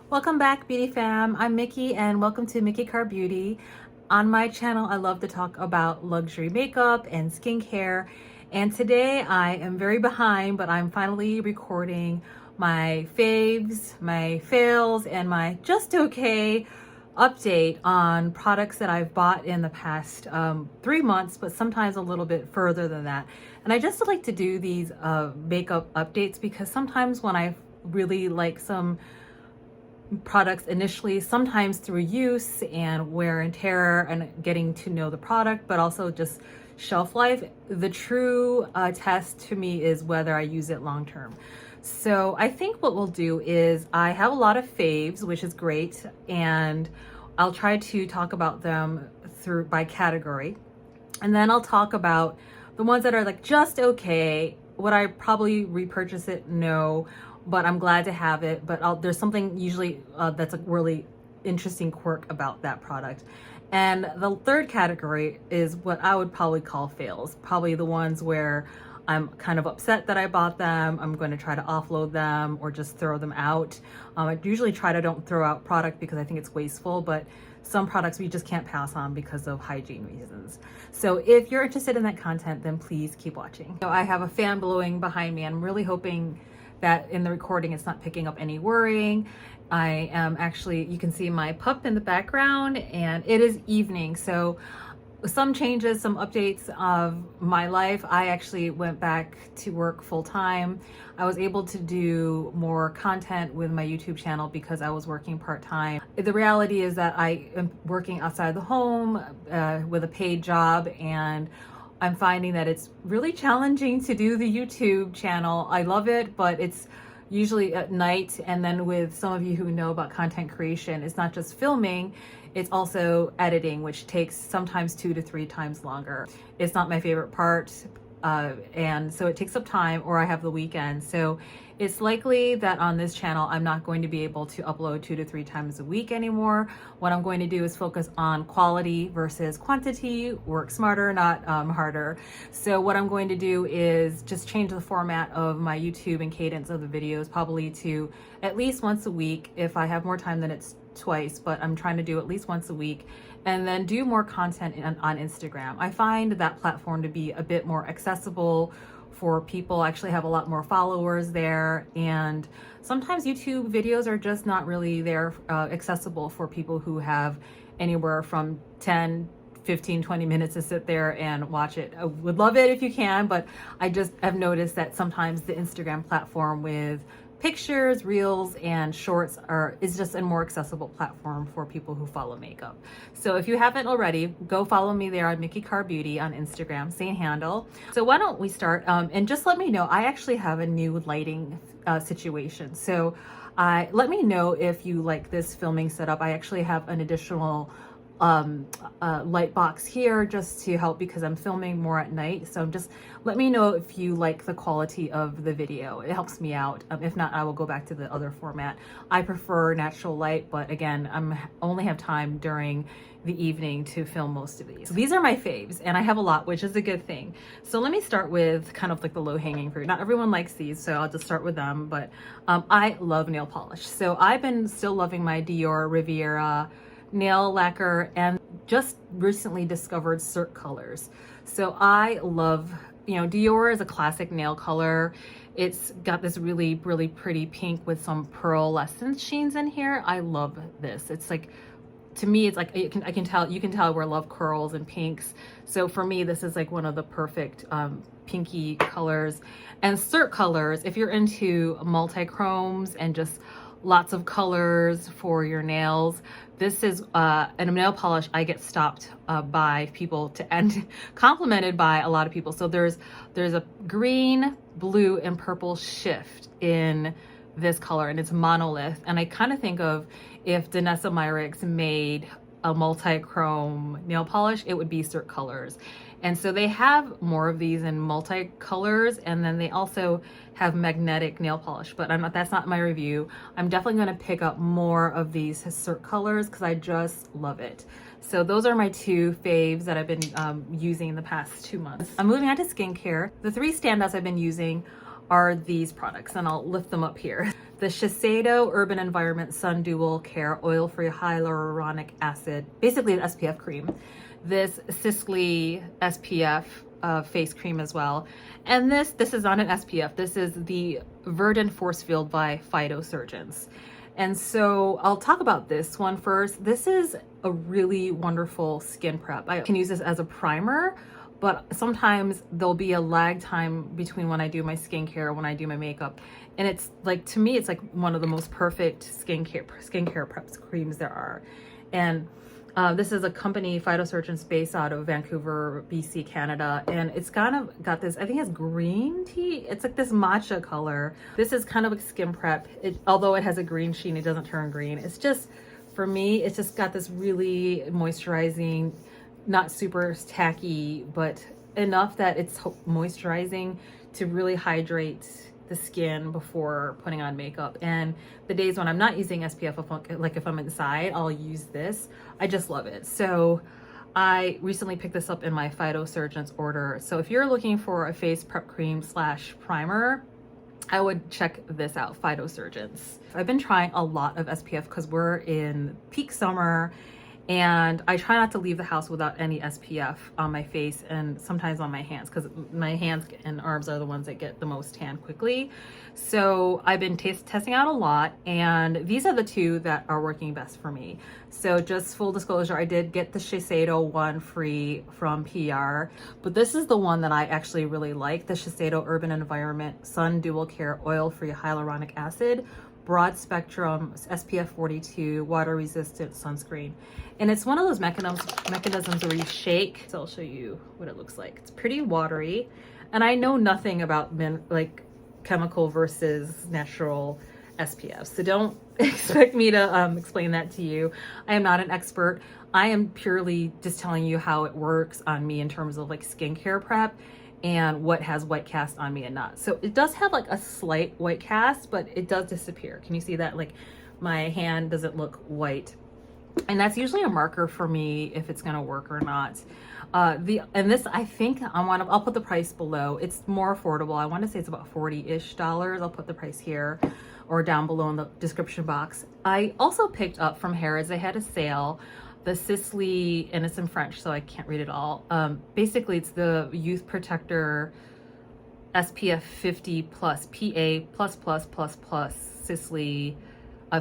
Welcome back, Beauty Fam. I'm Mickey and welcome to Mickey Car Beauty. On my channel, I love to talk about luxury makeup and skincare. And today I am very behind, but I'm finally recording my faves, my fails, and my just okay update on products that I've bought in the past 3 months, but sometimes a little bit further than that. And I just like to do these makeup updates because sometimes when I really like some products initially, sometimes through use and wear and tear and getting to know the product, but also just shelf life, the true test to me is whether I use it long term. So I think what we'll do is I have a lot of faves, which is great, and I'll try to talk about them through by category, and then I'll talk about the ones that are like just okay. Would I probably repurchase it? No, but I'm glad to have it. But there's something usually that's a really interesting quirk about that product. And the third category is what I would probably call fails. Probably the ones where I'm kind of upset that I bought them. I'm going to try to offload them or just throw them out. I usually try to don't throw out product because I think it's wasteful, but some products we just can't pass on because of hygiene reasons. So if you're interested in that content, then please keep watching. So I have a fan blowing behind me. I'm really hoping that in the recording it's not picking up any whirring. I am actually, you can see my pup in the background, and it is evening. So some changes, some updates of my life. I actually went back to work full time. I was able to do more content with my YouTube channel because I was working part-time. The reality is that I am working outside the home with a paid job, and I'm finding that it's really challenging to do the YouTube channel. I love it, but it's usually at night. And then with some of you who know about content creation, it's not just filming, it's also editing, which takes sometimes 2 to 3 times longer. It's not my favorite part. And so it takes up time, or I have the weekend. So it's likely that on this channel, I'm not going to be able to upload 2 to 3 times a week anymore. What I'm going to do is focus on quality versus quantity, work smarter, not harder. So what I'm going to do is just change the format of my YouTube and cadence of the videos, probably to at least once a week. If I have more time, then it's twice, but I'm trying to do at least once a week, and then do more content on Instagram. I find that platform to be a bit more accessible for people. I actually have a lot more followers there, and sometimes YouTube videos are just not really there accessible for people who have anywhere from 10, 15, 20 minutes to sit there and watch it. I would love it if you can, but I just have noticed that sometimes the Instagram platform with pictures, reels, and shorts is just a more accessible platform for people who follow makeup. So if you haven't already, go follow me there on Mickey Car Beauty on Instagram, same handle. So why don't we start, and just let me know, I actually have a new lighting situation. So let me know if you like this filming setup. I actually have an additional light box here just to help because I'm filming more at night. So just let me know if you like the quality of the video. It helps me out. If not, I will go back to the other format. I prefer natural light, but again, only have time during the evening to film most of these. So these are my faves, and I have a lot, which is a good thing. So let me start with kind of like the low-hanging fruit. Not everyone likes these, so I'll just start with them, but I love nail polish. So I've been still loving my Dior Riviera nail lacquer, and just recently discovered Suqqu colors. So I love, Dior is a classic nail color. It's got this really, really pretty pink with some pearlescent sheens in here. I love this. It's like, to me, it's like, you can tell where I love curls and pinks. So for me, this is like one of the perfect pinky colors. And Suqqu colors, if you're into multi-chromes and just lots of colors for your nails, this is a nail polish I get stopped by people and complimented by a lot of people. So there's a green, blue, and purple shift in this color, and it's monolith. And I kind of think of if Danessa Myricks made a multi-chrome nail polish, it would be Suqqu colors. And so they have more of these in multi-colors, and then they also have magnetic nail polish, but that's not my review. I'm definitely going to pick up more of these Suqqu colors because I just love it. So those are my 2 faves that I've been using in the past 2 months. I'm moving on to skincare. The 3 standouts I've been using are these products, and I'll lift them up here. the Shiseido Urban Environment Sun Dual Care Oil-Free Hyaluronic Acid, basically an SPF cream. This Sisley SPF face cream as well. And this is not an SPF. This is the Verdant Force Field by Phytosurgeons. And so I'll talk about this one first. This is a really wonderful skin prep. I can use this as a primer, but sometimes there'll be a lag time between when I do my skincare, when I do my makeup. And it's like, to me, it's like one of the most perfect skincare prep creams there are. And this is a company, Phytosurgeons, based out of Vancouver, BC, Canada. And it's kind of got this, I think it's green tea. It's like this matcha color. This is kind of a skin prep. Although it has a green sheen, it doesn't turn green. It's just, for me, it's just got this really moisturizing, not super tacky, but enough that it's moisturizing to really hydrate the skin before putting on makeup. And the days when I'm not using SPF, like if I'm inside, I'll use this. I just love it. So I recently picked this up in my Phytosurgeons order. So if you're looking for a face prep cream slash primer, I would check this out, Phytosurgeons. I've been trying a lot of SPF because we're in peak summer, and I try not to leave the house without any SPF on my face and sometimes on my hands, because my hands and arms are the ones that get the most tan quickly. So I've been testing out a lot, and these are the two that are working best for me. So just full disclosure, I did get the Shiseido one free from PR, but this is the one that I actually really like, the Shiseido Urban Environment Sun Dual Care Oil-Free Hyaluronic Acid Broad Spectrum SPF 42 Water Resistant Sunscreen. And it's one of those mechanisms where you shake. So I'll show you what it looks like. It's pretty watery. And I know nothing about like chemical versus natural SPF. So don't expect me to explain that to you. I am not an expert. I am purely just telling you how it works on me in terms of like skincare prep and what has white cast on me and not. So it does have like a slight white cast, but it does disappear. Can you see that? Like my hand doesn't look white. And that's usually a marker for me if it's gonna work or not. And this, I think I'll put the price below. It's more affordable. I want to say it's about $40-ish. I'll put the price here or down below in the description box. I also picked up from Harrods, they had a sale, the Sisley, and it's in French, so I can't read it all. Basically, it's the Youth Protector SPF 50 plus PA plus Sisley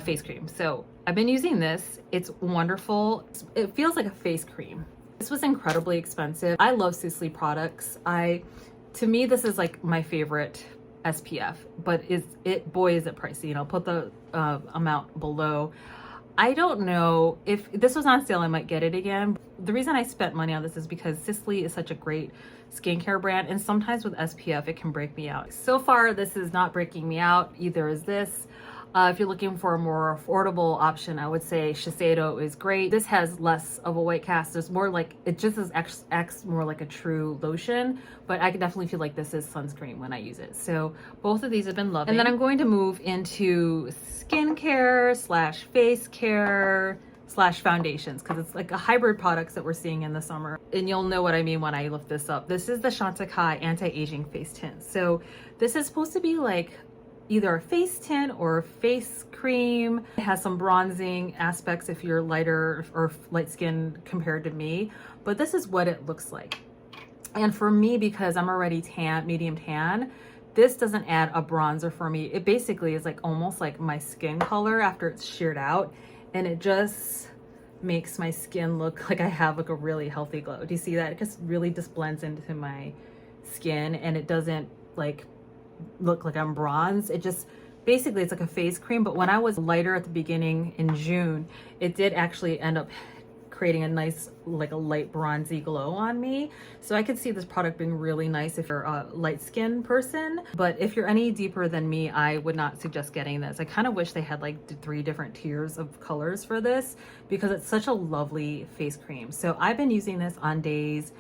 face cream. So I've been using this. It's wonderful. It feels like a face cream. This was incredibly expensive. I love Sisley products. To me, this is like my favorite SPF, but boy, is it pricey. And I'll put the amount below. I don't know if this was on sale, I might get it again. The reason I spent money on this is because Sisley is such a great skincare brand, and sometimes with SPF, it can break me out. So far, this is not breaking me out, either is this. If you're looking for a more affordable option, I would say Shiseido is great. This has less of a white cast. There's more like, it just is acts more like a true lotion, but I can definitely feel like this is sunscreen when I use it. So both of these have been loving. And then I'm going to move into skincare slash face care slash foundations, because it's like a hybrid products that we're seeing in the summer. And you'll know what I mean when I lift this up. This is the Chantecaille Anti-Aging Face Tint. So this is supposed to be like either a face tint or a face cream. It has some bronzing aspects if you're lighter or light skin compared to me, but this is what it looks like. And for me, because I'm already tan, medium tan, this doesn't add a bronzer for me. It basically is like almost like my skin color after it's sheared out, and it just makes my skin look like I have like a really healthy glow. Do you see that? It just really just blends into my skin, and it doesn't like look like I'm bronzed. It just basically, it's like a face cream. But when I was lighter at the beginning in June, it did actually end up creating a nice like a light bronzy glow on me. So I could see this product being really nice if you're a light skinned person, but if you're any deeper than me, I would not suggest getting this. I kind of wish they had like 3 different tiers of colors for this, because it's such a lovely face cream. So I've been using this on days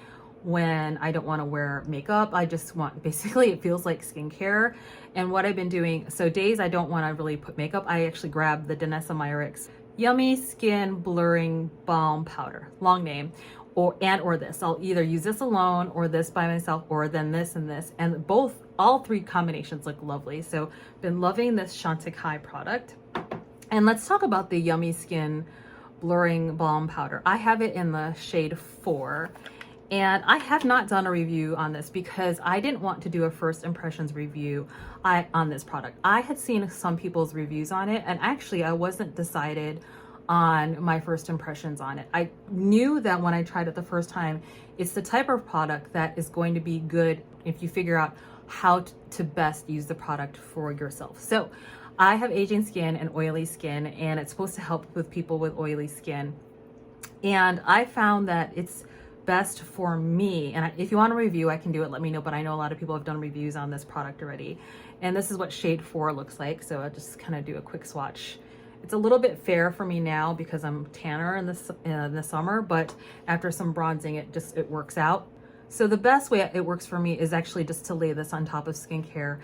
when I don't want to wear makeup. I just want, basically it feels like skincare. And what I've been doing, so days I don't want to really put makeup, I actually grab the Danessa Myricks Yummy Skin Blurring Balm Powder, long name. or this. I'll either use this alone or this by myself, or then this and this, and all three combinations look lovely. So been loving this Chantecaille product. And let's talk about the Yummy Skin Blurring Balm Powder. I have it in the shade 4. And I have not done a review on this because I didn't want to do a first impressions review on this product. I had seen some people's reviews on it, and actually I wasn't decided on my first impressions on it. I knew that when I tried it the first time, it's the type of product that is going to be good if you figure out how to best use the product for yourself. So I have aging skin and oily skin, and it's supposed to help with people with oily skin. And I found that it's best for me. And if you want a review, I can do it, let me know. But I know a lot of people have done reviews on this product already. And this is what shade 4 looks like. So I'll just kind of do a quick swatch. It's a little bit fair for me now because I'm tanner in the summer, but after some bronzing, it works out. So the best way it works for me is actually just to lay this on top of skincare.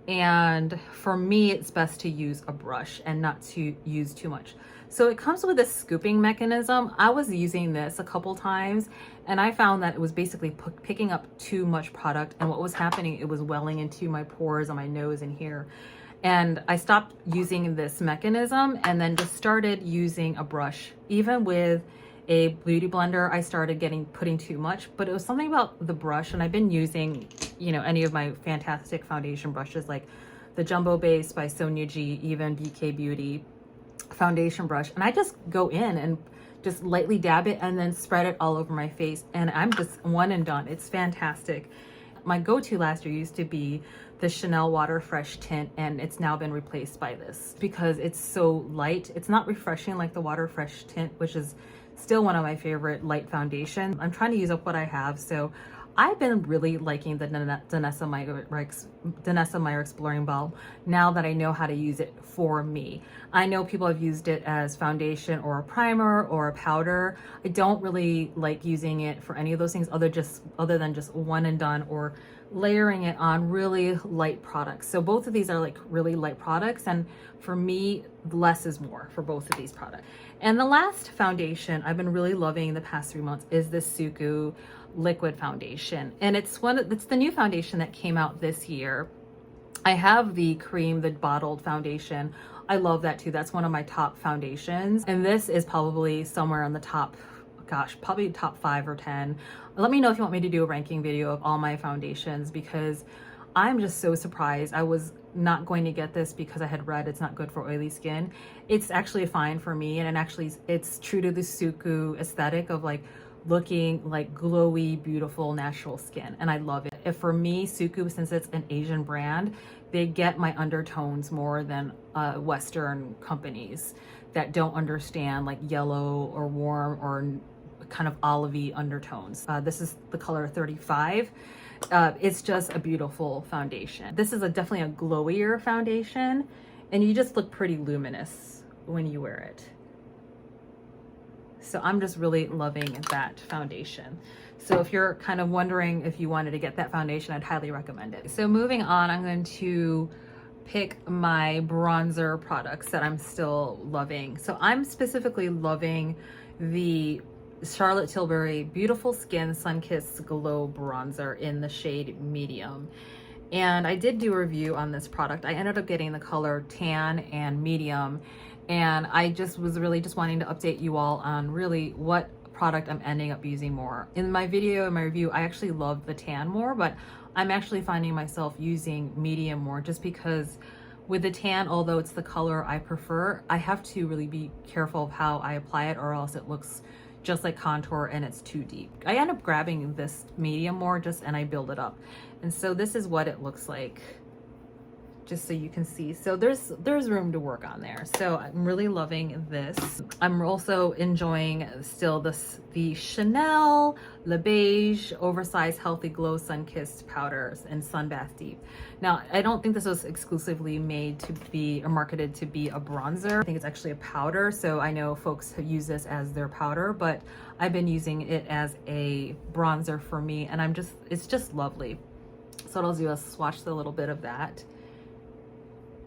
And for me, it's best to use a brush and not to use too much. So it comes with a scooping mechanism. I was using this a couple times and I found that it was basically picking up too much product, and what was happening, it was welling into my pores on my nose and here. And I stopped using this mechanism and then just started using a brush. Even with a beauty blender, I started putting too much, but it was something about the brush. And I've been using, any of my fantastic foundation brushes, like the Jumbo Base by Sonia G, even BK Beauty foundation brush. And I just go in and just lightly dab it and then spread it all over my face. And I'm just one and done. It's fantastic. My go-to last year used to be the Chanel Water Fresh tint, and it's now been replaced by this because it's so light. It's not refreshing like the Water Fresh tint, which is still one of my favorite light foundations. I'm trying to use up what I have, so I've been really liking the Danessa Myricks Blurring Balm now that I know how to use it for me. I know people have used it as foundation or a primer or a powder. I don't really like using it for any of those things other than just one and done or layering it on really light products. So both of these are like really light products, and for me, less is more for both of these products. And the last foundation I've been really loving the past 3 months is this Suqqu liquid foundation, and it's the new foundation that came out this year. I have the bottled foundation. I love that too. That's one of my top foundations, and this is probably somewhere on the top, probably top 5 or 10. Let me know if you want me to do a ranking video of all my foundations, because I'm just so surprised. I was not going to get this because I had read it's not good for oily skin. It's actually fine for me, and it's true to the Suqqu aesthetic of like looking like glowy, beautiful, natural skin, and I love it. For me, Suqqu, since it's an Asian brand, they get my undertones more than Western companies that don't understand like yellow or warm or kind of olivey undertones. This is the color 35. It's just a beautiful foundation. This is definitely a glowier foundation, and you just look pretty luminous when you wear it. So I'm just really loving that foundation. So if you're kind of wondering if you wanted to get that foundation, I'd highly recommend it. So moving on, I'm going to pick my bronzer products that I'm still loving. So I'm specifically loving the Charlotte Tilbury Beautiful Skin Sun-Kissed Glow Bronzer in the shade medium. And I did do a review on this product. I ended up getting the color tan and medium, and I just was really just wanting to update you all on really what product I'm ending up using more. In my review, I actually love the tan more, but I'm actually finding myself using medium more, just because with the tan, although it's the color I prefer, I have to really be careful of how I apply it, or else it looks just like contour and it's too deep. I end up grabbing this medium more and I build it up. And so this is what it looks like, just so you can see. So there's room to work on there. So I'm really loving this. I'm also enjoying still the Chanel Le Beige Oversized Healthy Glow Sun-Kissed Powders and Sunbath Deep. Now, I don't think this was exclusively made to be or marketed to be a bronzer. I think it's actually a powder. So I know folks have used this as their powder, but I've been using it as a bronzer for me, and it's just lovely. So what I'll do is swatch a little bit of that.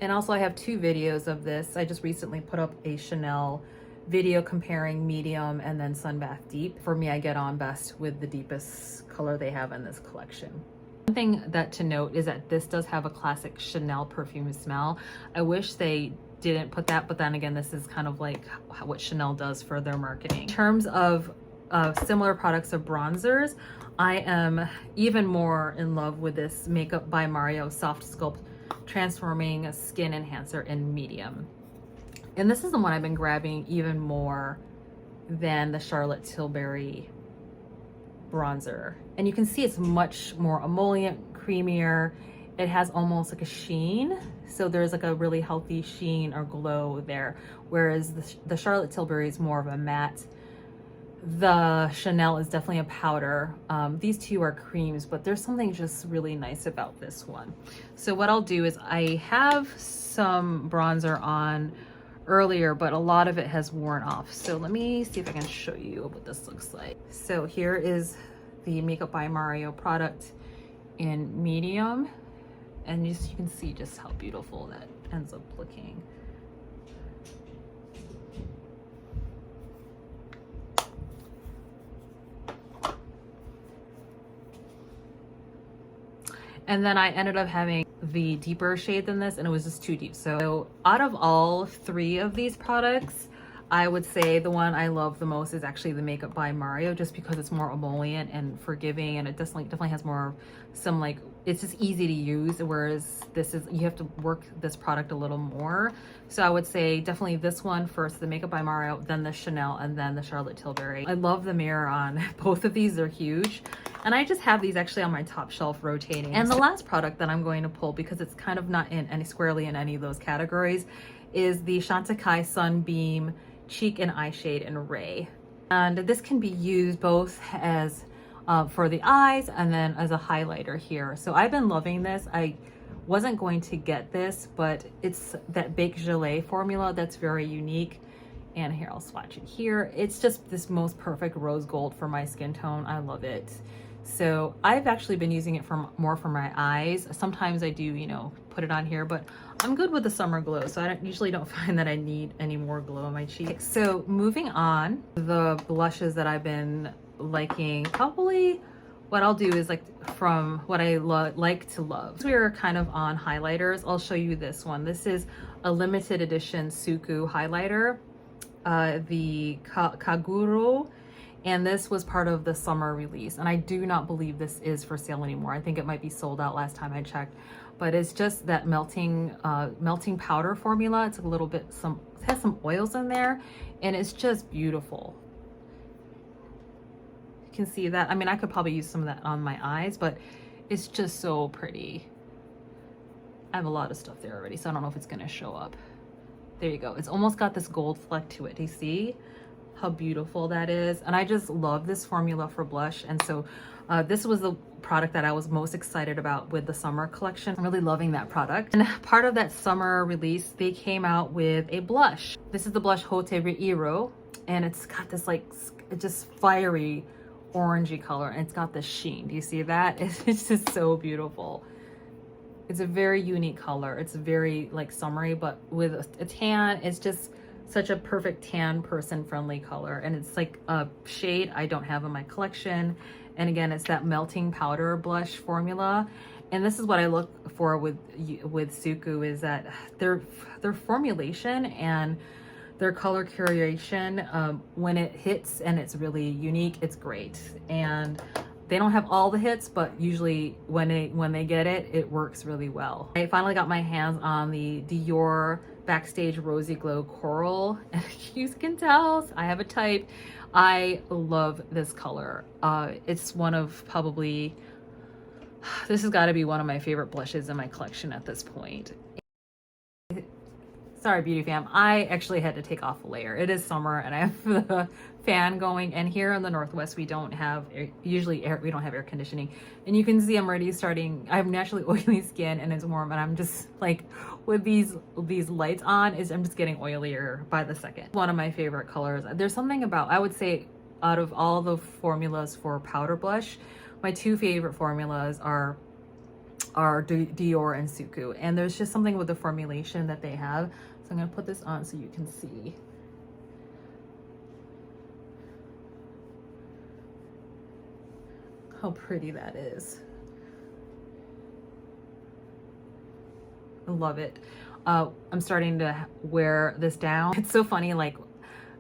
And also I have 2 videos of this. I just recently put up a Chanel video comparing medium and then Sunbath Deep. For me, I get on best with the deepest color they have in this collection. One thing that to note is that this does have a classic Chanel perfume smell. I wish they didn't put that, but then again, this is kind of like what Chanel does for their marketing. In terms of similar products of bronzers, I am even more in love with this Makeup by Mario Soft Sculpt Transforming Skin Enhancer in medium. And this is the one I've been grabbing even more than the Charlotte Tilbury bronzer. And you can see it's much more emollient, creamier. It has almost like a sheen. So there's like a really healthy sheen or glow there. Whereas the Charlotte Tilbury is more of a matte. The Chanel is definitely a powder. These two are creams, but there's something just really nice about this one. So what I'll do is I have some bronzer on earlier, but a lot of it has worn off. So let me see if I can show you what this looks like. So here is the Makeup by Mario product in medium. And you can see just how beautiful that ends up looking. And then I ended up having the deeper shade than this, and it was just too deep. So out of all three of these products, I would say the one I love the most is actually the Makeup by Mario, just because it's more emollient and forgiving, and it definitely has more like, it's just easy to use, whereas this is, you have to work this product a little more. So I would say definitely this one first, the Makeup by Mario, then the Chanel, and then the Charlotte Tilbury. I love the mirror on both of these. They're huge. And I just have these actually on my top shelf rotating. And the last product that I'm going to pull, because it's kind of not in squarely in any of those categories, is the Chantecaille Sunbeam Cheek and Eye Shade in Ray. And this can be used both as for the eyes and then as a highlighter here. So I've been loving this. I wasn't going to get this, but it's that Baked Gelée formula that's very unique. And here, I'll swatch it here. It's just this most perfect rose gold for my skin tone. I love it. So I've actually been using it more for my eyes. Sometimes I do, you know, put it on here, but I'm good with the summer glow. So I usually don't find that I need any more glow on my cheeks. So moving on, the blushes that I've been liking, probably what I'll do is like from what I like to love. So we're kind of on highlighters. I'll show you this one. This is a limited edition Suqqu highlighter, the Kaguro. And this was part of the summer release. And I do not believe this is for sale anymore. I think it might be sold out last time I checked. But it's just that melting powder formula. It's a little bit, it has some oils in there. And it's just beautiful. You can see that. I mean, I could probably use some of that on my eyes, but it's just so pretty. I have a lot of stuff there already, so I don't know if it's gonna show up. There you go. It's almost got this gold fleck to it. Do you see how beautiful that is? And I just love this formula for blush. And so this was the product that I was most excited about with the summer collection. I'm really loving that product. And part of that summer release, they came out with a blush. This is the blush Hote Reiro, and it's got this like just fiery orangey color, and it's got this sheen. Do you see that? It's just so beautiful. It's a very unique color. It's very like summery, but with a tan. It's just such a perfect tan person friendly color, and it's like a shade I don't have in my collection. And again, it's that melting powder blush formula. And this is what I look for with Suqqu, is that their formulation and their color curation, when it hits and it's really unique, it's great. And they don't have all the hits, but usually when they get it, it works really well. I finally got my hands on the Dior Backstage Rosy Glow Coral, and you can tell I have a type. I love this color. It's one of probably, this has got to be one of my favorite blushes in my collection at this point. Sorry, beauty fam, I actually had to take off a layer. It is summer and I have the fan going, and here in the Northwest we don't have we don't have air conditioning, and you can see I'm already starting. I have naturally oily skin and it's warm, and I'm just like, with these lights on, I'm just getting oilier by the second. One of my favorite colors. There's something about, I would say, out of all the formulas for powder blush, my two favorite formulas are Dior and Suqqu, and there's just something with the formulation that they have. So I'm gonna put this on so you can see. how pretty that is. I love it. I'm starting to wear this down. It's so funny, like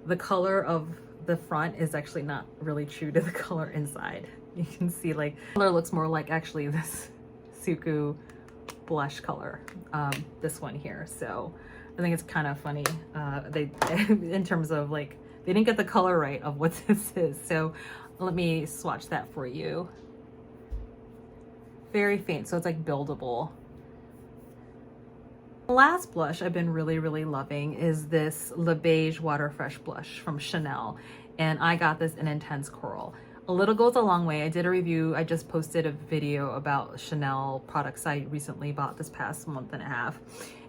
the color of the front is actually not really true to the color inside. You can see like the color looks more like actually this Suqqu blush color, this one here. So I think it's kind of funny. They in terms of like, they didn't get the color right of what this is. So let me swatch that for you. Very faint, so it's like buildable. The last blush I've been really loving is this Le Beige Water Fresh blush from Chanel, and I got this in Intense Coral. A little goes a long way. I did a review. I just posted a video about Chanel products I recently bought this past month and a half,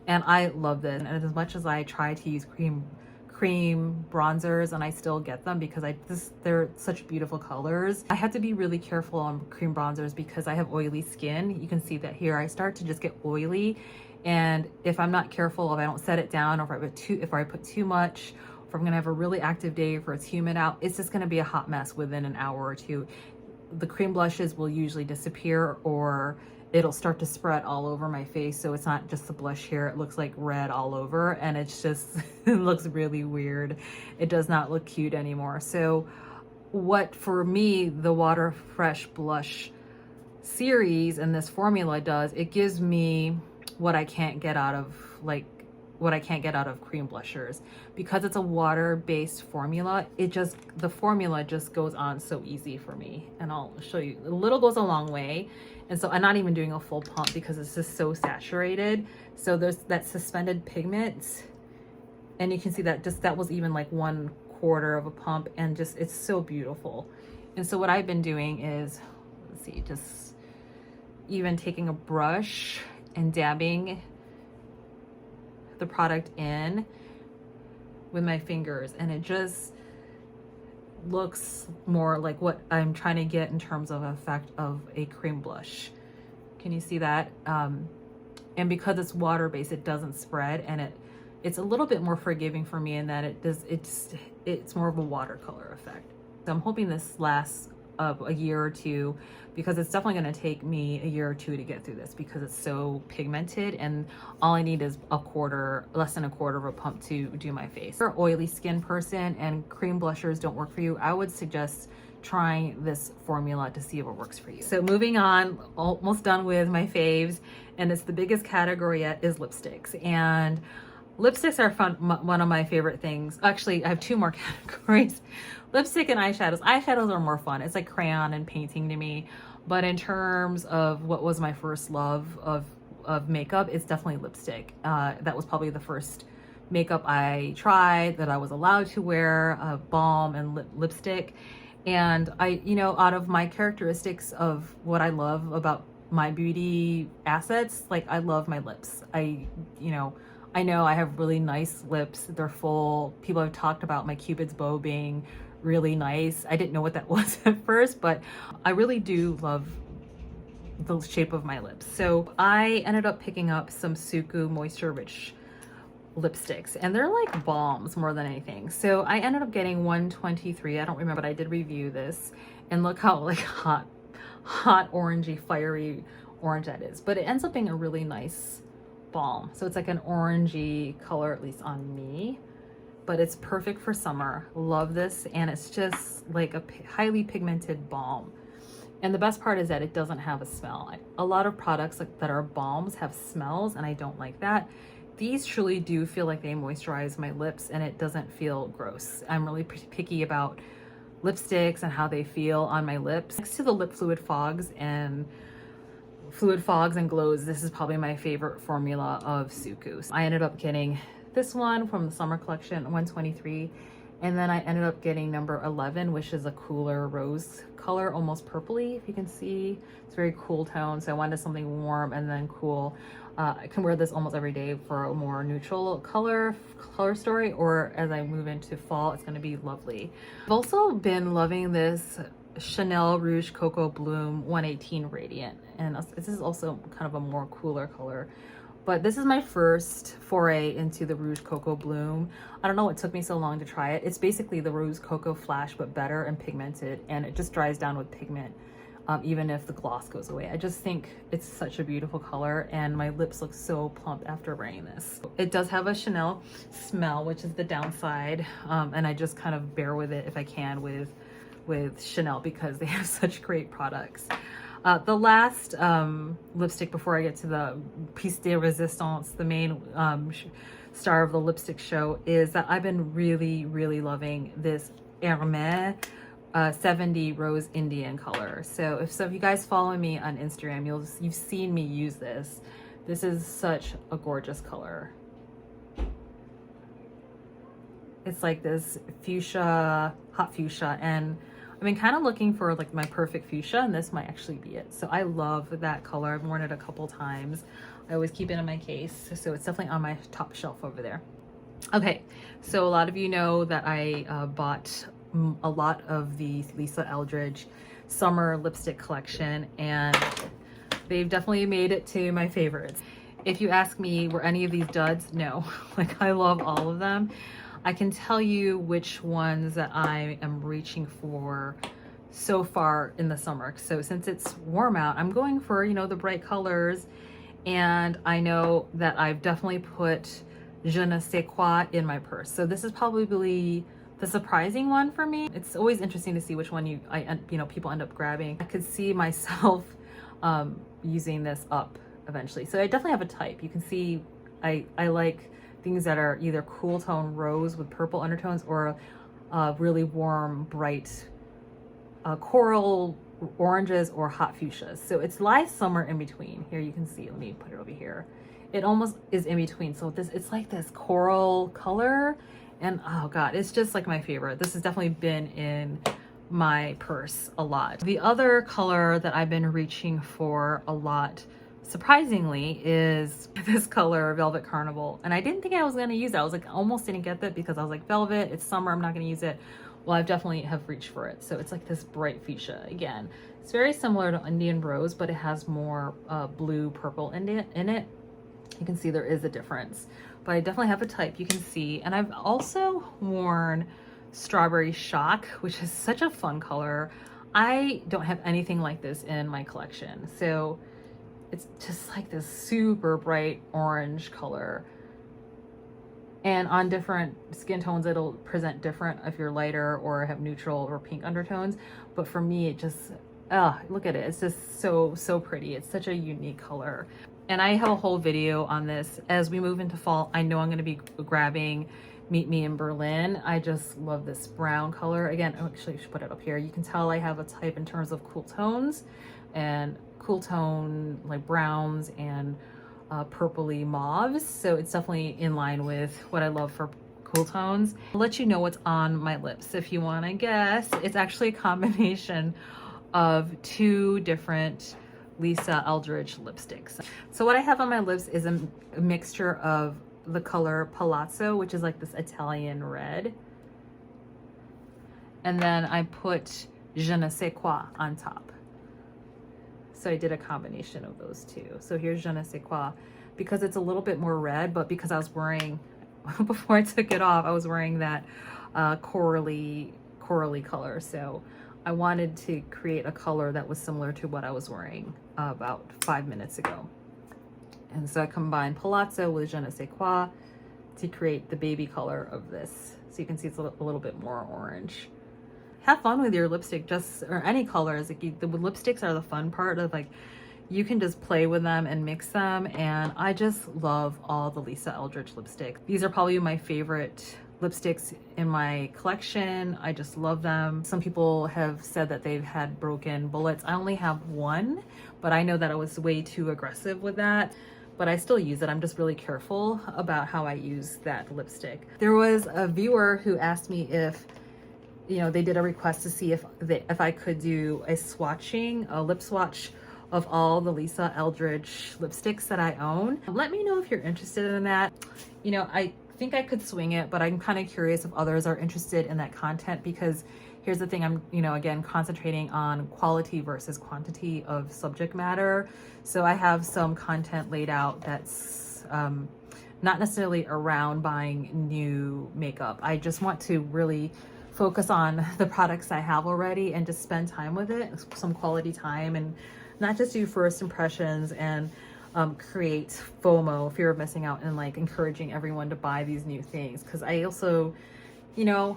and I love this. And as much as I try to use cream bronzers, and I still get them because they're such beautiful colors, I have to be really careful on cream bronzers because I have oily skin. You can see that here. I start to just get oily, and if I'm not careful, if I don't set it down, or if I put too much, if I'm gonna have a really active day, if it's humid out, it's just gonna be a hot mess within an hour or two. The cream blushes will usually disappear, or it'll start to spread all over my face. So it's not just the blush here, it looks like red all over, and it's just, it looks really weird. It does not look cute anymore. So what, for me, the Water Fresh blush series and this formula does, it gives me what I can't get out of cream blushers. Because it's a water-based formula, the formula just goes on so easy for me. And I'll show you, a little goes a long way. And so I'm not even doing a full pump because it's just so saturated. So there's that suspended pigment, and you can see that that was even like 1/4 of a pump, and just, it's so beautiful. And so what I've been doing is, let's see, just even taking a brush and dabbing the product in with my fingers, and it just looks more like what I'm trying to get in terms of effect of a cream blush. Can you see that? And because it's water-based, it doesn't spread, and it's a little bit more forgiving for me in that it's more of a watercolor effect. So I'm hoping this lasts a year or two, because it's definitely going to take me a year or two to get through this because it's so pigmented, and all I need is less than a quarter of a pump to do my face. If you're an oily skin person and cream blushers don't work for you, I would suggest trying this formula to see if it works for you. So moving on, almost done with my faves, and it's the biggest category yet, is lipsticks. And lipsticks are one of my favorite things. Actually, I have two more categories. Lipstick and eyeshadows. Eyeshadows are more fun. It's like crayon and painting to me. But in terms of what was my first love of makeup, it's definitely lipstick. That was probably the first makeup I tried that I was allowed to wear, balm and lipstick. And out of my characteristics of what I love about my beauty assets, like I love my lips. I know I have really nice lips. They're full. People have talked about my Cupid's bow being really nice. I didn't know what that was at first, but I really do love the shape of my lips. So I ended up picking up some Suqqu Moisture Rich lipsticks, and they're like balms more than anything. So I ended up getting 123. I don't remember, but I did review this, and look how like hot orangey, fiery orange that is. But it ends up being a really nice balm. So it's like an orangey color, at least on me, but it's perfect for summer. Love this. And it's just like a highly pigmented balm. And the best part is that it doesn't have a smell. A lot of products that are balms have smells, and I don't like that. These truly do feel like they moisturize my lips, and it doesn't feel gross. I'm really picky about lipsticks and how they feel on my lips. Next to the lip fluid fogs and glows, this is probably my favorite formula of Suqqu. So I ended up getting this one from the summer collection, 123, and then I ended up getting number 11, which is a cooler rose color, almost purpley, if you can see. It's very cool tone, so I wanted something warm and then cool. I can wear this almost every day for a more neutral color story, or as I move into fall, it's going to be lovely. I've also been loving this Chanel Rouge Coco Bloom 118 Radiant, and this is also kind of a more cooler color, but this is my first foray into the Rouge Coco Bloom. I don't know what took me so long to try it. It's basically the Rouge Coco Flash, but better and pigmented, and it just dries down with pigment. even if the gloss goes away. I just think it's such a beautiful color, and my lips look so plump after wearing this. It does have a Chanel smell, which is the downside, and I just kind of bear with it if I can with Chanel because they have such great products. The last lipstick before I get to the piece de resistance, the main star of the lipstick show, is that I've been really, really loving this Armani 70 Rose Indian color. So if you guys follow me on Instagram, you've seen me use this. This is such a gorgeous color. It's like this fuchsia, hot fuchsia, and I've been kind of looking for like my perfect fuchsia, and this might actually be it. So I love that color. I've worn it a couple times. I always keep it in my case, so it's definitely on my top shelf over there. Okay, so a lot of you know that I bought a lot of the Lisa Eldridge summer lipstick collection, and they've definitely made it to my favorites. If you ask me, were any of these duds? No. Like, I love all of them. I can tell you which ones that I am reaching for so far in the summer. So since it's warm out, I'm going for, you know, the bright colors, and I know that I've definitely put Je ne sais quoi in my purse. So this is probably the surprising one for me. It's always interesting to see which one you know, people end up grabbing. I could see myself using this up eventually. So I definitely have a type. You can see I like things that are either cool tone rose with purple undertones, or really warm, bright coral oranges or hot fuchsias. So it's light summer in between. Here you can see, let me put it over here. It almost is in between. So it's like this coral color, and oh god, it's just like my favorite. This has definitely been in my purse a lot. The other color that I've been reaching for a lot, surprisingly, is this color, Velvet Carnival. And I didn't think I was going to use it. I was like, almost didn't get that because I was like, velvet, it's summer, I'm not going to use it. Well, I've definitely have reached for it. So it's like this bright fuchsia. Again, it's very similar to Indian Rose, but it has more blue purple in it. You can see there is a difference, but I definitely have a type, you can see. And I've also worn Strawberry Shock, which is such a fun color. I don't have anything like this in my collection. So it's just like this super bright orange color. And on different skin tones, it'll present different if you're lighter or have neutral or pink undertones. But for me, it just, look at it. It's just so pretty. It's such a unique color. And I have a whole video on this. As we move into fall, I know I'm going to be grabbing Meet Me in Berlin. I just love this brown color. Again, actually, I should put it up here. You can tell I have a type in terms of cool tones, and cool tone like browns and purpley mauves. So it's definitely in line with what I love for cool tones. I'll let you know what's on my lips if you want to guess. It's actually a combination of two different Lisa Eldridge lipsticks. So what I have on my lips is a mixture of the color Palazzo, which is like this Italian red, and then I put Je ne sais quoi on top. So I did a combination of those two. So here's Je ne sais quoi, because it's a little bit more red, but because I was wearing, before I took it off, I was wearing that corally color. So I wanted to create a color that was similar to what I was wearing about 5 minutes ago. And so I combined Palazzo with Je ne sais quoi to create the baby color of this. So you can see it's a little bit more orange. Have fun with your lipstick, or any colors. Like the lipsticks are the fun part of, like, you can just play with them and mix them. And I just love all the Lisa Eldridge lipsticks. These are probably my favorite lipsticks in my collection. I just love them. Some people have said that they've had broken bullets. I only have one, but I know that I was way too aggressive with that. But I still use it. I'm just really careful about how I use that lipstick. There was a viewer who asked me if, you know, they did a request to see if I could do a lip swatch of all the Lisa Eldridge lipsticks that I own. Let me know if you're interested in that. You know, I think I could swing it, but I'm kind of curious if others are interested in that content, because here's the thing, I'm, you know, again, concentrating on quality versus quantity of subject matter. So I have some content laid out that's not necessarily around buying new makeup. I just want to really focus on the products I have already and just spend time with it, some quality time, and not just do first impressions and create FOMO, fear of missing out, and like encouraging everyone to buy these new things. Because I also, you know,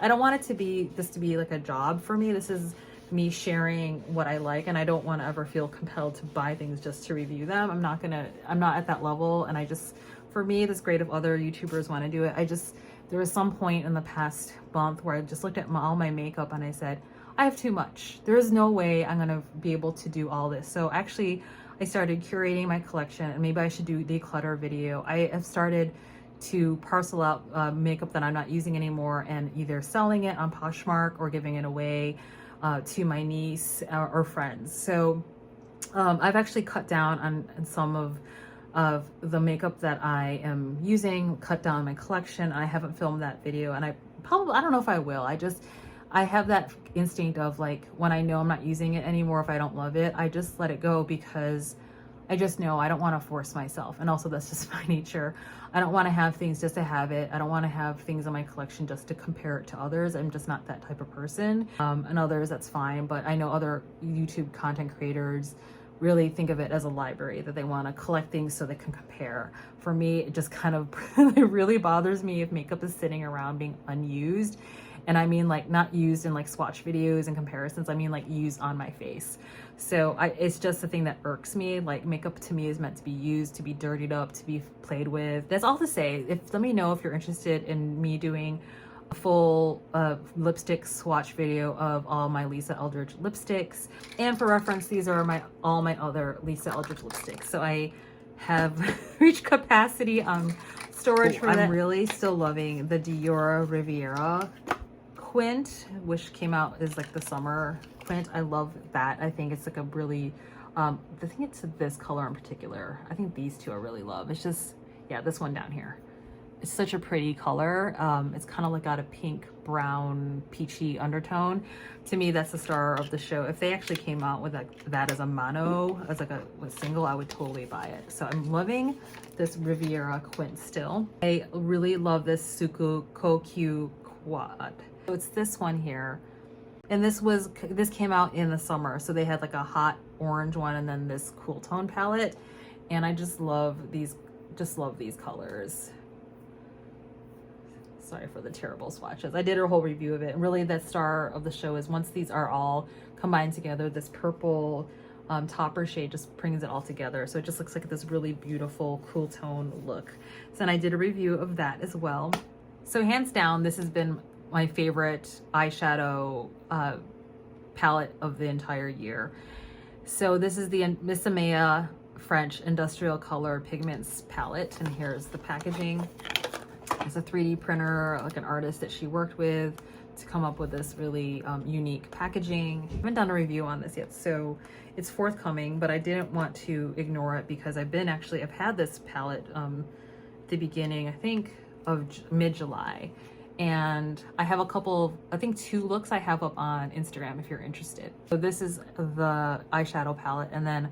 I don't want it to be like a job for me. This is me sharing what I like, and I don't want to ever feel compelled to buy things just to review them. I'm not at that level, and for me, it's great if other YouTubers want to do it. There was some point in the past month where I just looked at all my makeup and I said, I have too much. There is no way I'm gonna be able to do all this. So actually, I started curating my collection, and maybe I should do a declutter video. I have started to parcel out makeup that I'm not using anymore and either selling it on Poshmark or giving it away to my niece or friends. So I've actually cut down on some of the makeup that I am using, cut down my collection. I haven't filmed that video, and I don't know if I will. I have that instinct of like, when I know I'm not using it anymore, if I don't love it, I just let it go, because I just know I don't want to force myself. And also that's just my nature. I don't want to have things just to have it. I don't want to have things in my collection just to compare it to others. I'm just not that type of person. And others, that's fine. But I know other YouTube content creators really think of it as a library, that they want to collect things so they can compare. For me, it just kind of it really bothers me if makeup is sitting around being unused. And I mean, like, not used in like swatch videos and comparisons. I mean like used on my face. So it's just the thing that irks me. Like, makeup to me is meant to be used, to be dirtied up, to be played with. That's all to say. Let me know if you're interested in me doing a full lipstick swatch video of all my Lisa Eldridge lipsticks. And for reference, these are all my other Lisa Eldridge lipsticks. So I have reached capacity on storage for that. I'm really still loving the Dior Riviera Quint, which came out as like the summer Quint. I love that. I think it's like a really, I think it's this color in particular. I think these two I really love. It's just, yeah, this one down here. It's such a pretty color. It's kind of like got a pink, brown, peachy undertone. To me, that's the star of the show. If they actually came out with that as a mono, as like a single, I would totally buy it. So I'm loving this Riviera Quint still. I really love this Suqqu Q Quad. So it's this one here. And this came out in the summer. So they had like a hot orange one and then this cool tone palette. And I just love these colors. Sorry for the terrible swatches. I did a whole review of it. And really the star of the show is once these are all combined together, this purple topper shade just brings it all together. So it just looks like this really beautiful, cool tone look. So then I did a review of that as well. So hands down, this has been my favorite eyeshadow palette of the entire year. So this is the Miss Amaya French Industrial Color Pigments palette, and here's the packaging. It's a 3D printer, like an artist that she worked with to come up with this really unique packaging. I haven't done a review on this yet, so it's forthcoming, but I didn't want to ignore it because I've had this palette at the beginning, I think, of mid-July. And I have a couple, I think 2 looks I have up on Instagram if you're interested. So this is the eyeshadow palette, and then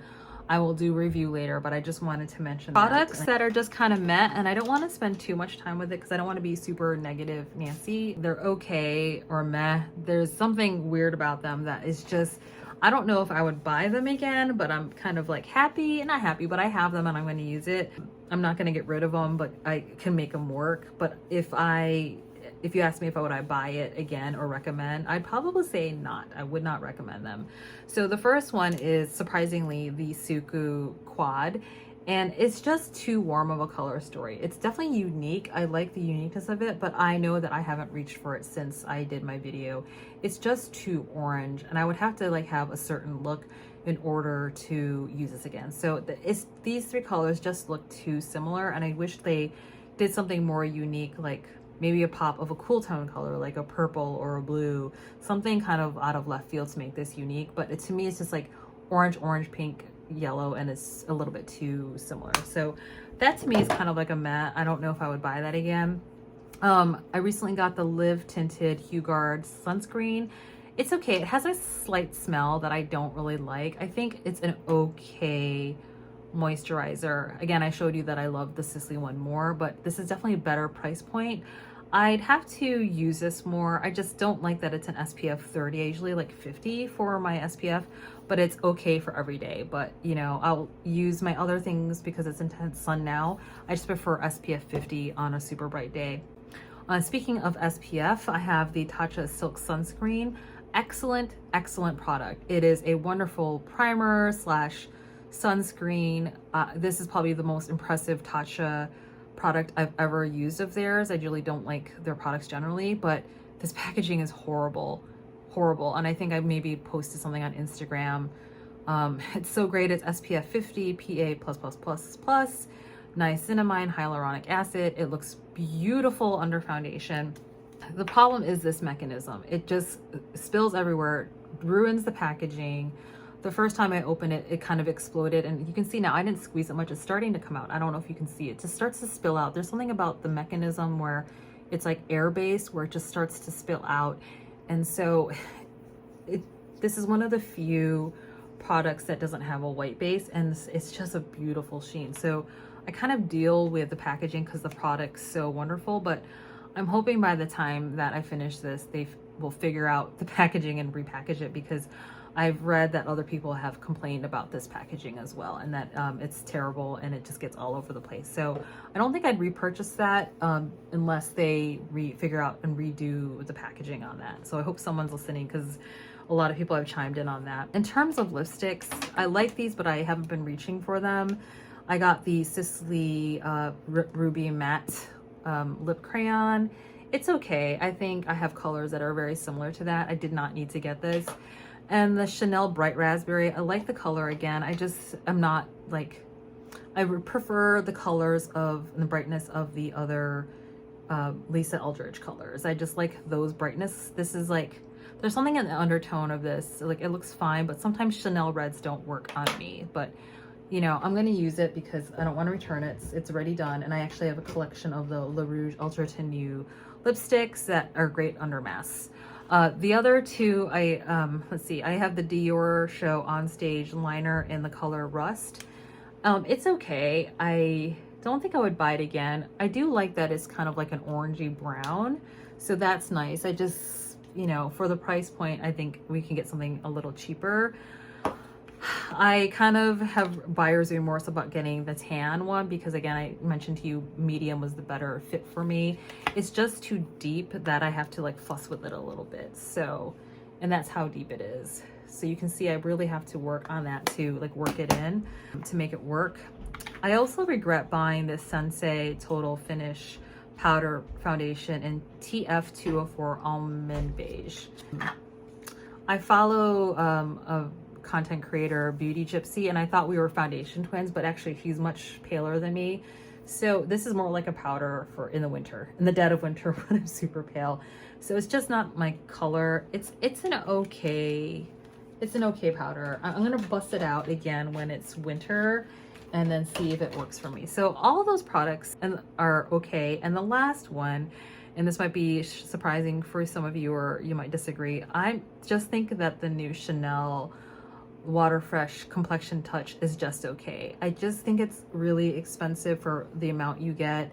I will do review later, but I just wanted to mention products that are just kind of meh, and I don't want to spend too much time with it because I don't want to be super negative Nancy. They're okay or meh. There's something weird about them that is just, I don't know if I would buy them again, but I'm kind of like not happy, but I have them and I'm going to use it. I'm not going to get rid of them, but I can make them work. But if you ask me if I would buy it again or recommend, I'd probably say not. I would not recommend them. So the first one is surprisingly the Suqqu Quad, and it's just too warm of a color story. It's definitely unique. I like the uniqueness of it, but I know that I haven't reached for it since I did my video. It's just too orange, and I would have to like have a certain look in order to use this again. So these 3 colors just look too similar, and I wish they did something more unique, like maybe a pop of a cool tone color, like a purple or a blue, something kind of out of left field to make this unique. But to me, it's just like orange, pink, yellow, and it's a little bit too similar. So that to me is kind of like a meh. I don't know if I would buy that again. I recently got the Live Tinted Hugard sunscreen. It's okay. It has a slight smell that I don't really like. I think it's an okay moisturizer. Again, I showed you that I love the Sisley one more, but this is definitely a better price point. I'd have to use this more. I just don't like that it's an SPF 30. I usually like 50 for my SPF, but it's okay for every day. But you know, I'll use my other things because it's intense sun now. I just prefer SPF 50 on a super bright day. Speaking of SPF, I have the Tatcha Silk Sunscreen. Excellent, excellent product. It is a wonderful primer slash sunscreen. This is probably the most impressive Tatcha product I've ever used of theirs. I really don't like their products generally, but this packaging is horrible, horrible. And I think I maybe posted something on Instagram. It's so great. It's SPF 50, PA++++, niacinamide, hyaluronic acid. It looks beautiful under foundation. The problem is this mechanism. It just spills everywhere, ruins the packaging. The first time I opened it, it kind of exploded, and you can see now I didn't squeeze it much. It's starting to come out. I don't know if you can see it. It just starts to spill out. There's something about the mechanism where it's like air-based, where it just starts to spill out. And so this is one of the few products that doesn't have a white base, and it's just a beautiful sheen. So I kind of deal with the packaging because the product's so wonderful, but I'm hoping by the time that I finish this, they will figure out the packaging and repackage it, because I've read that other people have complained about this packaging as well, and that it's terrible and it just gets all over the place. So I don't think I'd repurchase that unless they figure out and redo the packaging on that. So I hope someone's listening, because a lot of people have chimed in on that. In terms of lipsticks, I like these, but I haven't been reaching for them. I got the Sicily Ruby Matte lip crayon. It's okay. I think I have colors that are very similar to that. I did not need to get this. And the Chanel Bright Raspberry, I like the color again. I just am not like, I would prefer the colors of the brightness of the other Lisa Eldridge colors. I just like those brightness. This is like, there's something in the undertone of this. Like, it looks fine, but sometimes Chanel reds don't work on me. But you know, I'm going to use it because I don't want to return it. It's already done. And I actually have a collection of the Le Rouge Ultra Tenue lipsticks that are great under masks. The other two, let's see, I have the Dior Show On Stage liner in the color Rust. It's okay. I don't think I would buy it again. I do like that it's kind of like an orangey brown. So that's nice. I just, you know, for the price point, I think we can get something a little cheaper. I kind of have buyer's remorse about getting the tan one because, again, I mentioned to you medium was the better fit for me. It's just too deep that I have to like fuss with it a little bit. So, and that's how deep it is. So you can see I really have to work on that to like work it in to make it work. I also regret buying this Sensei Total Finish powder foundation in TF204 Almond Beige. I follow a content creator, Beauty Gypsy, and I thought we were foundation twins, but actually she's much paler than me. So this is more like a powder for in the winter, in the dead of winter when I'm super pale. So it's just not my color. It's an okay powder. I'm gonna bust it out again when it's winter and then see if it works for me. So all of those products are okay. And the last one, and this might be surprising for some of you, or you might disagree, I just think that the new Chanel Water Fresh Complexion Touch is just okay. I just think it's really expensive for the amount you get,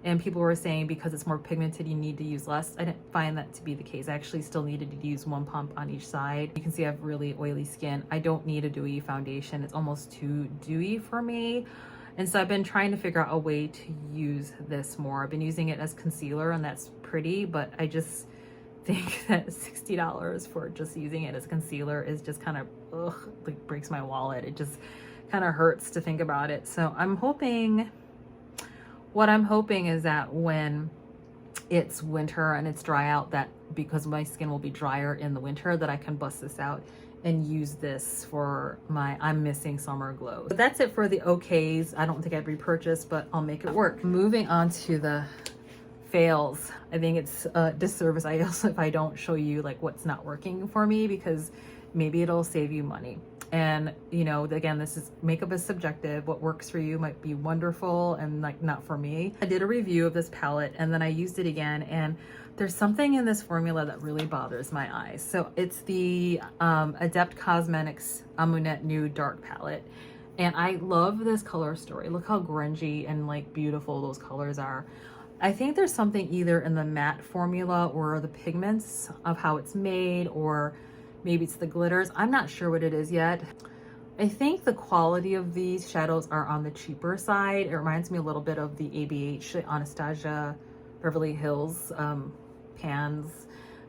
and people were saying because it's more pigmented you need to use less. I didn't find that to be the case. I actually still needed to use one pump on each side. You can see I have really oily skin. I don't need a dewy foundation. It's almost too dewy for me. And so I've been trying to figure out a way to use this more. I've been using it as concealer, and that's pretty, but I just think that $60 for just using it as concealer is just kind of, ugh, like breaks my wallet. It just kind of hurts to think about it. So what I'm hoping is that when it's winter and it's dry out, that because my skin will be drier in the winter, that I can bust this out and use this for my I'm missing summer glow. But that's it for the okays. I don't think I'd repurchase, but I'll make it work. Moving on to the fails. I think it's a disservice if I don't show you like what's not working for me, because maybe it'll save you money. And you know, again, makeup is subjective. What works for you might be wonderful and like not for me. I did a review of this palette and then I used it again, and there's something in this formula that really bothers my eyes. So it's the Adept Cosmetics Amunet Nude Dark Palette. And I love this color story. Look how grungy and like beautiful those colors are. I think there's something either in the matte formula or the pigments of how it's made, or maybe it's the glitters. I'm not sure what it is yet. I think the quality of these shadows are on the cheaper side. It reminds me a little bit of the ABH Anastasia Beverly Hills pans,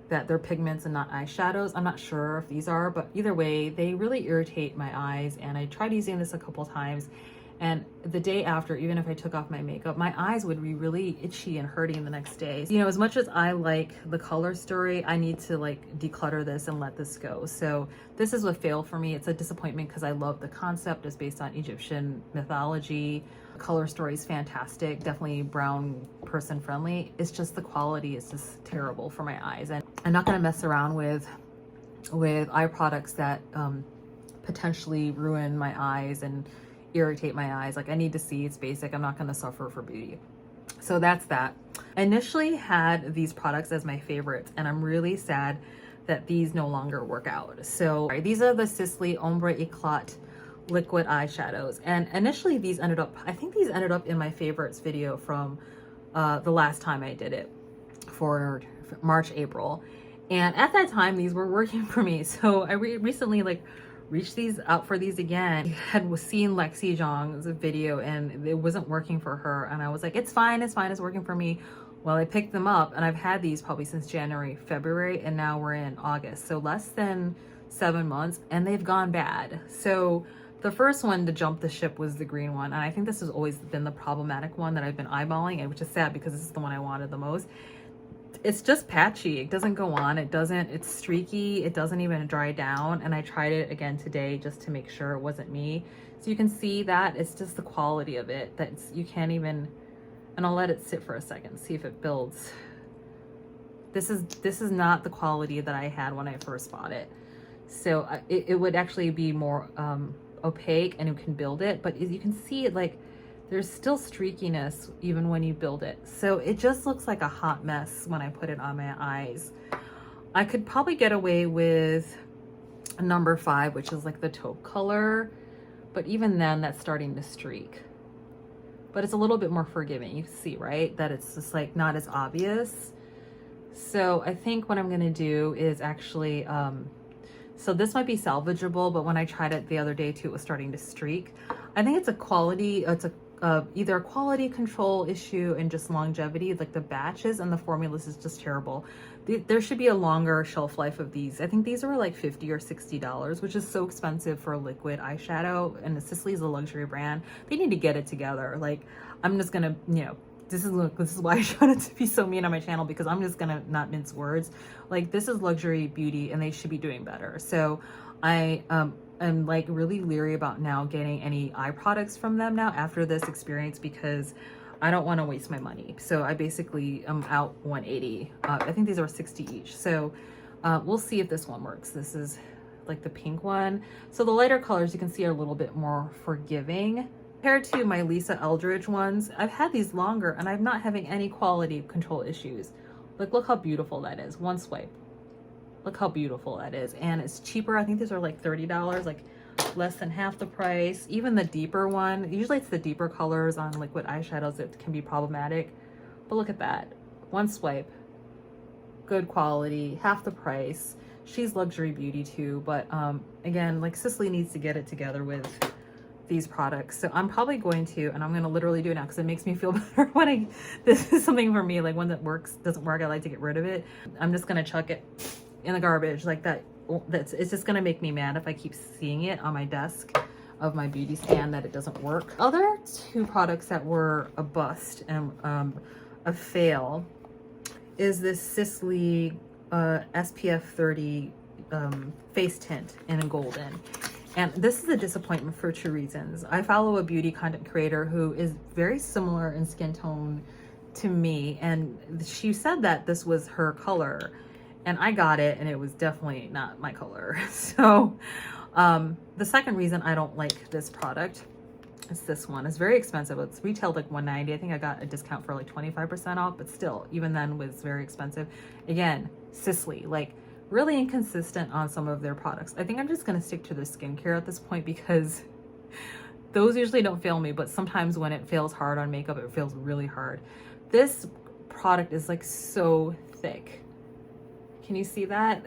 that they're pigments and not eyeshadows. I'm not sure if these are, but either way, they really irritate my eyes. And I tried using this a couple times, and the day after, even if I took off my makeup, my eyes would be really itchy and hurting the next day. You know, as much as I like the color story, I need to like declutter this and let this go. So this is what failed for me. It's a disappointment because I love the concept. It's based on Egyptian mythology. The color story is fantastic, definitely brown person friendly. It's just the quality is just terrible for my eyes. And I'm not gonna mess around with eye products that potentially ruin my eyes and irritate my eyes. Like, I need to see it's basic. I'm not going to suffer for beauty. So that's that. I initially had these products as my favorites, and I'm really sad that these no longer work out. So these are the Sisley Ombre Eclat liquid eyeshadows, and initially these ended up, I think these ended up in my favorites video from the last time I did it for March, April. And at that time, these were working for me. So I recently like reached these out for these again. I had seen Lexi Zhang's video and it wasn't working for her. And I was like, it's fine, it's working for me. Well, I picked them up and I've had these probably since January, February, and now we're in August. So less than 7 months, and they've gone bad. So the first one to jump the ship was the green one. And I think this has always been the problematic one that I've been eyeballing, and which is sad because this is the one I wanted the most. It's just patchy. It doesn't go on. It's streaky. It doesn't even dry down. And I tried it again today just to make sure it wasn't me. So you can see that it's just the quality of it that you can't even, and I'll let it sit for a second, see if it builds. This is not the quality that I had when I first bought it. So it would actually be more opaque and you can build it, but as you can see it, like, there's still streakiness even when you build it. So it just looks like a hot mess when I put it on my eyes. I could probably get away with number 5, which is like the taupe color, but even then that's starting to streak. But it's a little bit more forgiving. You can see, right, that it's just like not as obvious. So I think what I'm gonna do is actually, so this might be salvageable, but when I tried it the other day too, it was starting to streak. I think it's a quality, either a quality control issue and just longevity, like the batches and the formulas is just terrible. There should be a longer shelf life of these. I think these are like $50 or $60, which is so expensive for a liquid eyeshadow, and Sisley is a luxury brand. They need to get it together. Like, I'm just gonna, you know, this is why I try not to be so mean on my channel, because I'm just gonna not mince words. Like, this is luxury beauty and they should be doing better. So I am like really leery about now getting any eye products from them now after this experience, because I don't want to waste my money. So I basically am out 180. I think these are 60 each. So we'll see if this one works. This is like the pink one. So the lighter colors you can see are a little bit more forgiving compared to my Lisa Eldridge ones. I've had these longer and I'm not having any quality control issues. Like, look how beautiful that is. One swipe. Look how beautiful that is. And it's cheaper. I think these are like $30, like less than half the price. Even the deeper one, usually it's the deeper colors on liquid eyeshadows that can be problematic. But look at that. One swipe. Good quality, half the price. She's luxury beauty too. But again, like, Sisley needs to get it together with these products. So I'm probably going to, and I'm going to literally do it now because it makes me feel better when this is something for me, like one that doesn't work, I like to get rid of it. I'm just going to chuck it in the garbage like that. It's just gonna make me mad if I keep seeing it on my desk of my beauty stand that it doesn't work. Other 2 products that were a bust and a fail is this Sisley SPF 30 face tint in a golden. And this is a disappointment for 2 reasons. I follow a beauty content creator who is very similar in skin tone to me, and she said that this was her color. And I got it and it was definitely not my color. So the second reason I don't like this product is this one. It's very expensive. It's retailed like $190. I think I got a discount for like 25% off, but still, even then was very expensive. Again, Sisley, like, really inconsistent on some of their products. I think I'm just gonna stick to the skincare at this point, because those usually don't fail me, but sometimes when it fails hard on makeup, it fails really hard. This product is like so thick. Can you see that?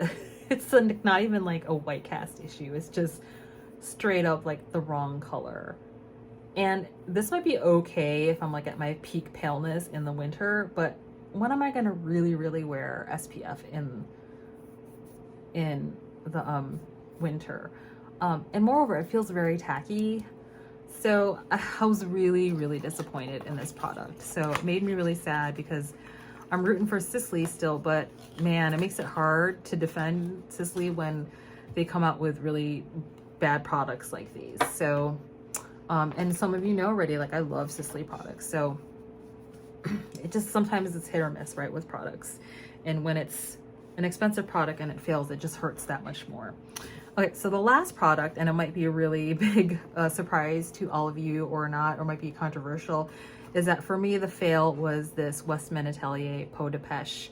It's not even like a white cast issue. It's just straight up like the wrong color. And this might be okay if I'm like at my peak paleness in the winter, but when am I gonna really wear SPF in the winter? And moreover, it feels very tacky. So I was really disappointed in this product. So it made me really sad because I'm rooting for Sisley still, but man, it makes it hard to defend Sisley when they come out with really bad products like these. So, and some of you know already, like I love Sisley products. So it just, sometimes it's hit or miss, right, with products. And when it's an expensive product and it fails, it just hurts that much more. Okay, so the last product, and it might be a really big surprise to all of you or not, or might be controversial, is that for me, the fail was this Westman Atelier Peau de Peche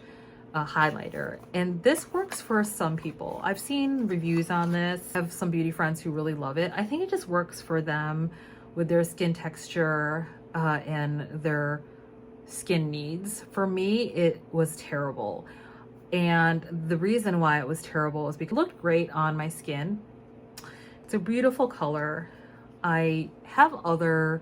highlighter. And this works for some people. I've seen reviews on this. I have some beauty friends who really love it. I think it just works for them with their skin texture and their skin needs. For me, it was terrible. And the reason why it was terrible is because it looked great on my skin. It's a beautiful color. I have other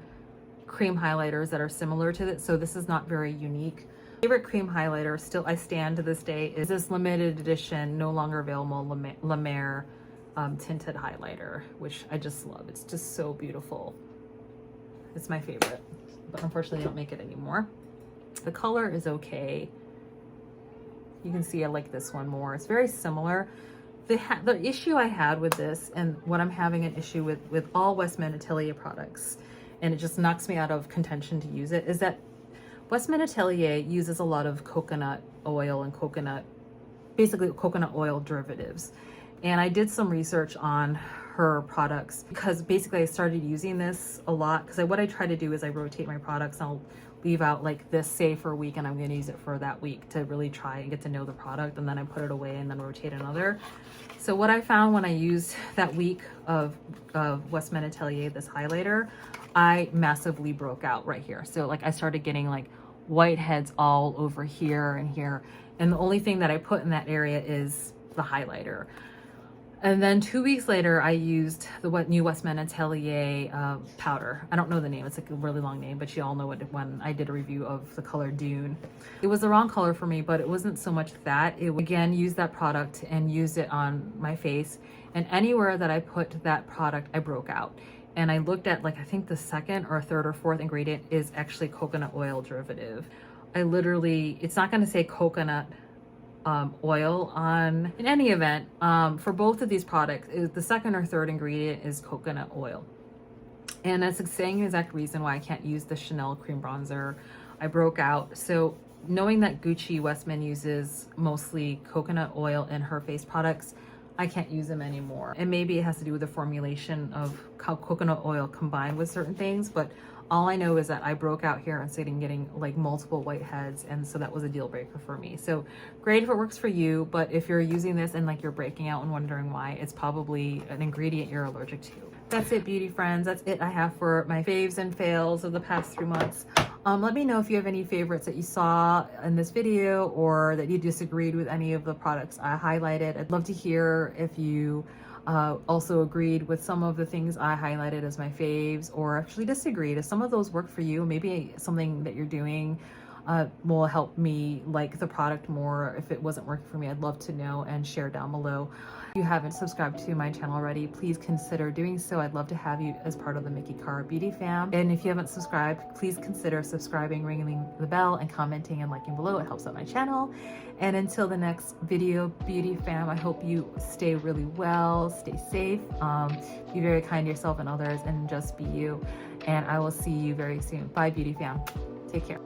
cream highlighters that are similar to it, so this is not very unique. Favorite cream highlighter, still I stand to this day, is this limited edition, no longer available La Mer tinted highlighter, which I just love. It's just so beautiful. It's my favorite, but unfortunately they don't make it anymore. The color is okay. You can see I like this one more. It's very similar. The issue I had with this, and what I'm having an issue with all Westman Atelier products, and it just knocks me out of contention to use it, is that Westman Atelier uses a lot of coconut oil and basically coconut oil derivatives. And I did some research on her products because basically I started using this a lot, because what I try to do is I rotate my products. I'll leave out like this, say, for a week, and I'm going to use it for that week to really try and get to know the product, and then I put it away and then rotate another. So what I found when I used that week of Westman Atelier, this highlighter, I massively broke out right here. So like I started getting like whiteheads all over here and here. And the only thing that I put in that area is the highlighter. And then 2 weeks later, I used the new Westman Atelier powder. I don't know the name, it's like a really long name, but you all know it when I did a review of the color Dune. It was the wrong color for me, but it wasn't so much that. It again, used that product and used it on my face. And anywhere that I put that product, I broke out. And I looked at, like, I think the second or third or fourth ingredient is actually coconut oil derivative. I literally, it's not gonna say coconut oil on, in any event, for both of these products, the second or third ingredient is coconut oil. And that's the same exact reason why I can't use the Chanel cream bronzer. I broke out. So knowing that Gucci Westman uses mostly coconut oil in her face products, I can't use them anymore. And maybe it has to do with the formulation of how coconut oil combined with certain things, but all I know is that I broke out here and started getting like multiple whiteheads, and so that was a deal breaker for me. So great if it works for you, but if you're using this and like you're breaking out and wondering why, it's probably an ingredient you're allergic to. That's it, beauty friends. That's it I have for my faves and fails of the past 3 months. Let me know if you have any favorites that you saw in this video, or that you disagreed with any of the products I highlighted. I'd love to hear if you also agreed with some of the things I highlighted as my faves, or actually disagreed. If some of those work for you, maybe something that you're doing will help me like the product more. If it wasn't working for me, I'd love to know and share down below. If you haven't subscribed to my channel already, please consider doing so. I'd love to have you as part of the Mickey Car Beauty fam. And if you haven't subscribed, please consider subscribing, ringing the bell, and commenting and liking below. It helps out my channel. And until the next video, beauty fam, I hope you stay really well, stay safe, be very kind to yourself and others, and just be you. And I will see you very soon. Bye, beauty fam. Take care.